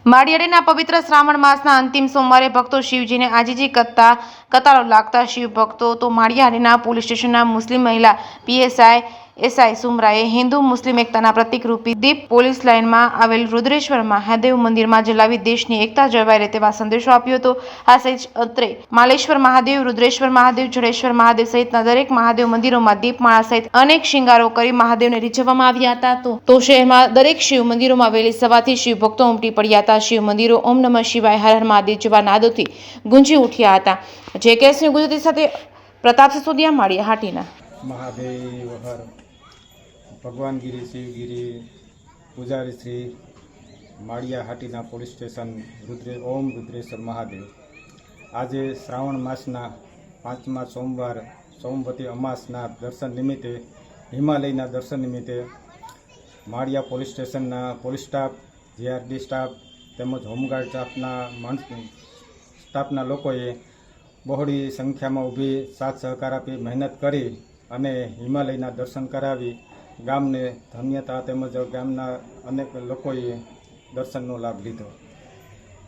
માળિયાડીના પવિત્ર શ્રાવણ માસના અંતિમ સોમવારે ભક્તો શિવજીને આજીજી કરતા કતારો લાગતા શિવ ભક્તો તો માળિયાડીના પોલીસ સ્ટેશનના મુસ્લિમ મહિલા પીએસઆઈ એસઆઈ સુમરાએ હિન્દુ મુસ્લિમ એકતાના પ્રતિકરૂપી દીપ પોલીસ લાઇનમાં આવેલ રુદ્રેશ્વર મહાદેવ મંદિરમાં જલાવી દેશની એકતા જળવાઈ રહે તેવા સંદેશો આપ્યો હતો। આ સહિત અત્રે માલેશ્વર મહાદેવ, રુદ્રેશ્વર મહાદેવ, જડેશ્વર મહાદેવ સહિતના દરેક મહાદેવ મંદિરોમાં દીપમાળા સહિત અનેક શિંગારો કરી મહાદેવને રીઝવવામાં આવ્યા હતા। તો શહેરમાં દરેક શિવ મંદિરોમાં વહેલી સવારથી શિવ ભક્તો ઉમટી પડ્યા હતા। શિવ મંદિરો ઓમ નમઃ શિવાય, હર હર મહાદેવ જેવા નાદોથી ગુંજી ઉઠ્યા હતા। જે કેસની ગુજરાતી સાથે પ્રતાપ સિસોદિયા, માળિયા હાટીના। મહાદેવ હર ભગવાનગીરી શિવગીરી પૂજારી શ્રી માળિયા હાટીના પોલીસ સ્ટેશન ઓમ રુદ્રેશ્વર મહાદેવ। આજે શ્રાવણ માસના 5મા સોમવાર સોમવતી અમાસના દર્શન નિમિત્તે, હિમાલયના દર્શન નિમિત્તે માળિયા પોલીસ સ્ટેશનના પોલીસ સ્ટાફ, જીઆરડી સ્ટાફ તેમજ હોમગાર્ડ સ્ટાફના લોકોએ બહોળી સંખ્યામાં ઊભી સાથ સહકાર આપી મહેનત કરી અને હિમાલયના દર્શન કરાવી ગામને ધન્યતા તેમજ ગામના અનેક લોકોએ દર્શનનો લાભ લીધો।